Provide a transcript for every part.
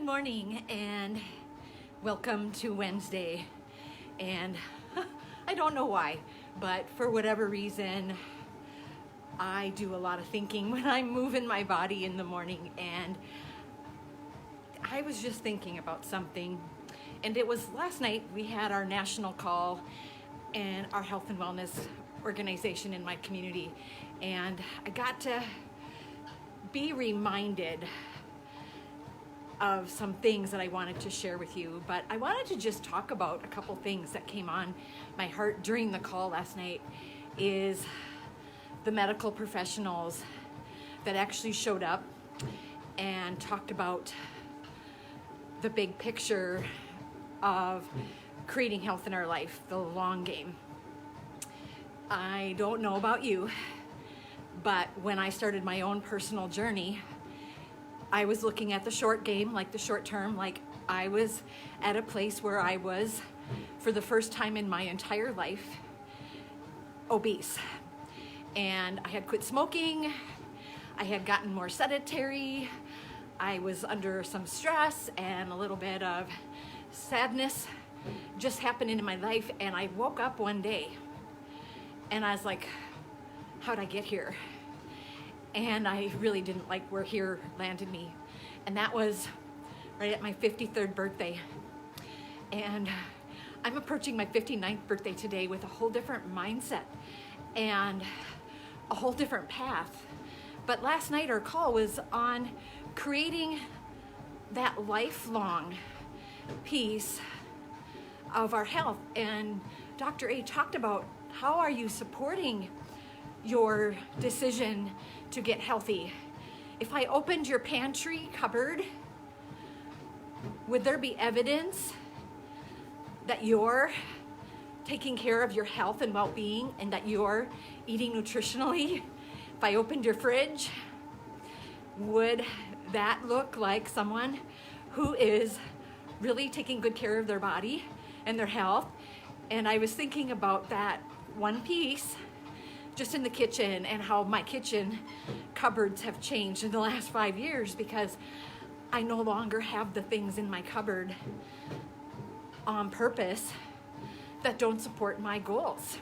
Good morning and welcome to Wednesday. And I don't know why, but for whatever reason, I do a lot of thinking when I'm moving my body in the morning. And I was just thinking about something. And it was last night we had our national call and our health and wellness organization in my community. And I got to be reminded of some things that I wanted to share with you, but I wanted to just talk about a couple things that came on my heart during the call last night. Is the medical professionals that actually showed up and talked about the big picture of creating health in our life, the long game. I don't know about you, but when I started my own personal journey, I was looking at the short game, like the short term, like I was at a place where I was, for the first time in my entire life, obese. And I had quit smoking, I had gotten more sedentary, I was under some stress and a little bit of sadness just happening in my life. And I woke up one day and I was like, how'd I get here? And I really didn't like where here landed me. And that was right at my 53rd birthday. And I'm approaching my 59th birthday today with a whole different mindset and a whole different path. But last night our call was on creating that lifelong piece of our health. And Dr. A talked about how are you supporting your decision to get healthy. If I opened your pantry cupboard, would there be evidence that you're taking care of your health and well-being and that you're eating nutritionally? If I opened your fridge, would that look like someone who is really taking good care of their body and their health? And I was thinking about that one piece just in the kitchen and how my kitchen cupboards have changed in the last 5 years because I no longer have the things in my cupboard on purpose that don't support my goals.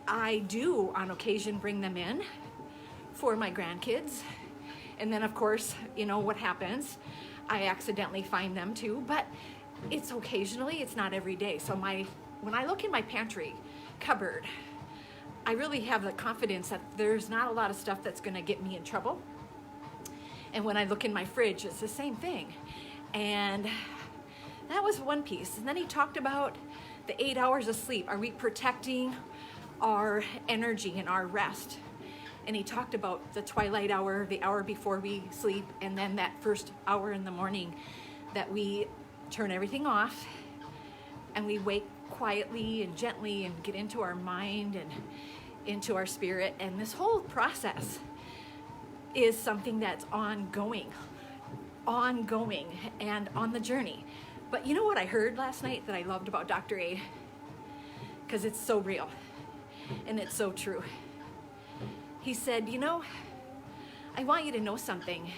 I do on occasion bring them in for my grandkids. And then of course, you know what happens. I accidentally find them too, but it's occasionally, it's not every day. So when I look in my pantry cupboard, I really have the confidence that there's not a lot of stuff that's gonna get me in trouble. And when I look in my fridge, it's the same thing. And that was one piece. And then he talked about the 8 hours of sleep. Are we protecting our energy and our rest? And he talked about the twilight hour, the hour before we sleep, and then that first hour in the morning that we turn everything off and we wake quietly and gently and get into our mind and into our spirit. And this whole process is something that's ongoing and on the journey. But you know what I heard last night that I loved about Dr. A? Because it's so real and it's so true. He said, you know, I want you to know something.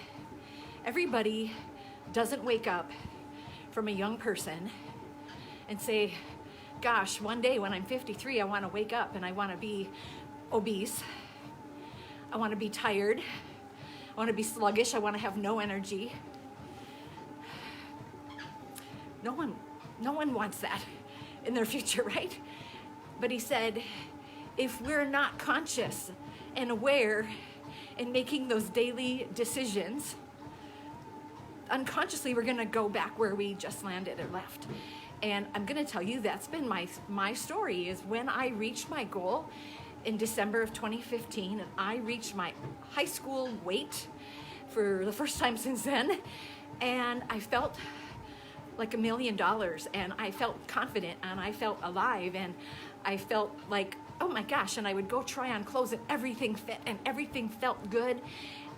Everybody doesn't wake up from a young person and say, gosh, one day when I'm 53, I want to wake up and I want to be obese. I want to be tired. I want to be sluggish. I want to have no energy. No one wants that in their future, right? But he said, if we're not conscious and aware in making those daily decisions, unconsciously we're going to go back where we just landed or left. And I'm going to tell you that's been my story. Is when I reached my goal in December of 2015 and I reached my high school weight for the first time since then, and I felt like $1 million and I felt confident and I felt alive and I felt like, oh my gosh, and I would go try on clothes and everything fit and everything felt good.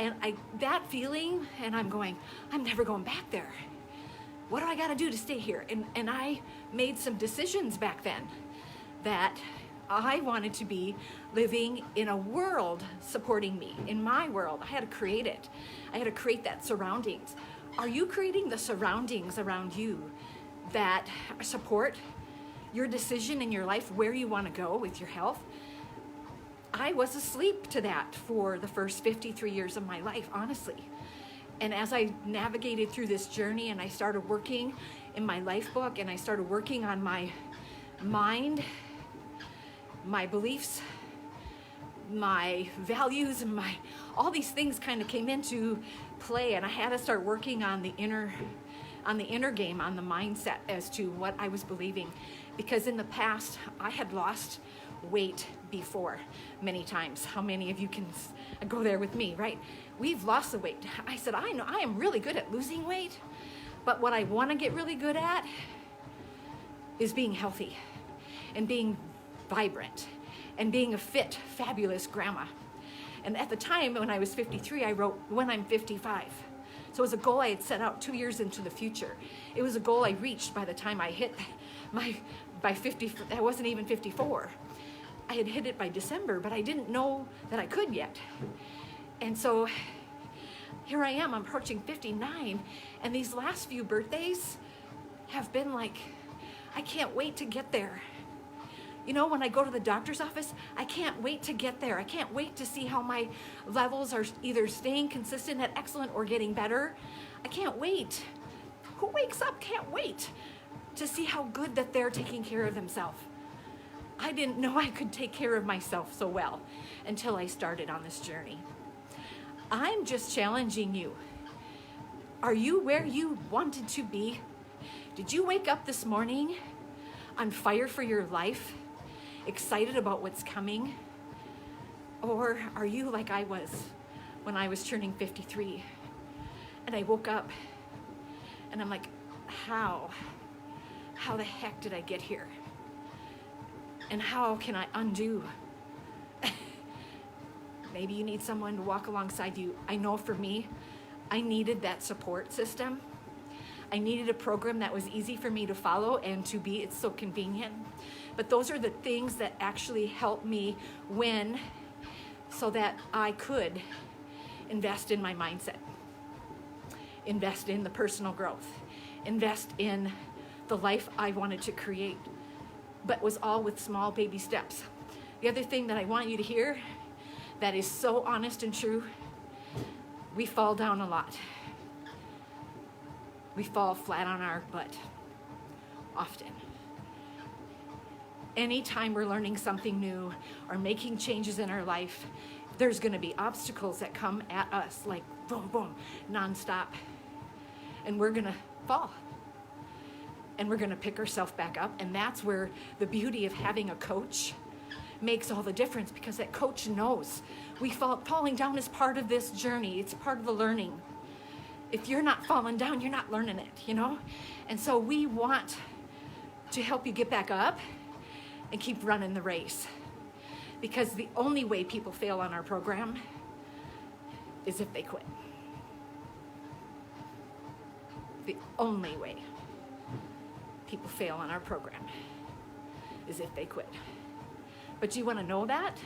And that feeling, and I'm going, I'm never going back there. What do I got to do to stay here? And I made some decisions back then that I wanted to be living in a world supporting me, in my world. I had to create it. I had to create that surroundings Are you creating the surroundings around you that support your decision in your life, where you want to go with your health? I was asleep to that for the first 53 years of my life, honestly. And as I navigated through this journey and I started working in my life book and I started working on my mind, my beliefs, my values, and all these things kind of came into play, and I had to start working on the inner game, on the mindset as to what I was believing. Because in the past, I had lost weight before many times. How many of you can go there with me, right? We've lost the weight. I said, I know I am really good at losing weight, but what I want to get really good at is being healthy and being vibrant and being a fit, fabulous grandma. And at the time when I was 53, I wrote, when I'm 55. So it was a goal I had set out 2 years into the future. It was a goal I reached by the time I hit by 50, I wasn't even 54. I had hit it by December, but I didn't know that I could yet. And so here I am, I'm approaching 59, and these last few birthdays have been like, I can't wait to get there. You know, when I go to the doctor's office, I can't wait to get there. I can't wait to see how my levels are either staying consistent at excellent or getting better. I can't wait. Who wakes up can't wait to see how good that they're taking care of themselves? I didn't know I could take care of myself so well until I started on this journey. I'm just challenging you. Are you where you wanted to be? Did you wake up this morning on fire for your life, excited about what's coming? Or are you like I was when I was turning 53 and I woke up and I'm like, how the heck did I get here? And how can I undo? Maybe you need someone to walk alongside you. I know for me, I needed that support system. I needed a program that was easy for me to follow and to be. It's so convenient. But those are the things that actually helped me win so that I could invest in my mindset, invest in the personal growth, invest in the life I wanted to create, but was all with small baby steps. The other thing that I want you to hear that is so honest and true, we fall down a lot. We fall flat on our butt often. Anytime we're learning something new or making changes in our life, there's going to be obstacles that come at us like boom, boom, nonstop. And we're going to fall. And we're going to pick ourselves back up. And that's where the beauty of having a coach makes all the difference, because that coach knows falling down is part of this journey. It's part of the learning. If you're not falling down, you're not learning it, you know? And so we want to help you get back up and keep running the race. Because the only way people fail on our program is if they quit. The only way people fail on our program is if they quit. But you want to know that?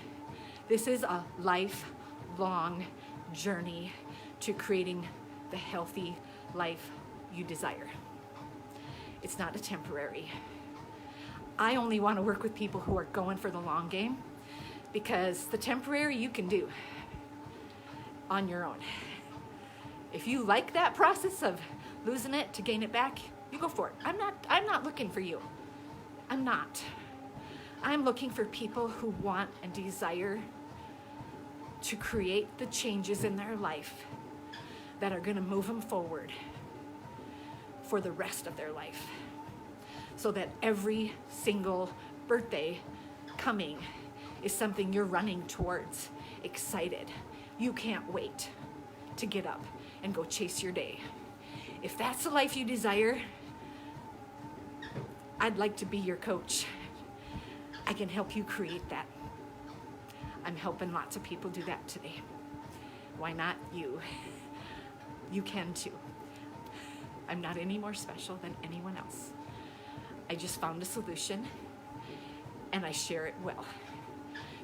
This is a lifelong journey to creating the healthy life you desire. It's not a temporary. I only want to work with people who are going for the long game, because the temporary you can do on your own. If you like that process of losing it to gain it back, you go for it. I'm not looking for you. I'm not. I'm looking for people who want and desire to create the changes in their life that are going to move them forward for the rest of their life, so that every single birthday coming is something you're running towards, excited. You can't wait to get up and go chase your day. If that's the life you desire, I'd like to be your coach. I can help you create that. I'm helping lots of people do that today. Why not you? You can too. I'm not any more special than anyone else. I just found a solution and I share it well,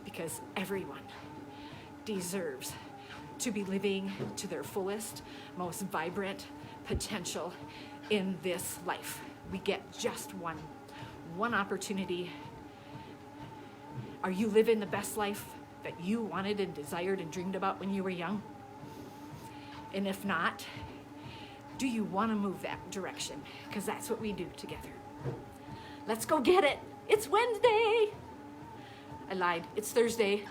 because everyone deserves to be living to their fullest, most vibrant potential in this life. We get just one opportunity. Are you living the best life that you wanted and desired and dreamed about when you were young? And if not, do you want to move that direction? Because that's what we do together. Let's go get it. It's Wednesday. I lied. It's Thursday.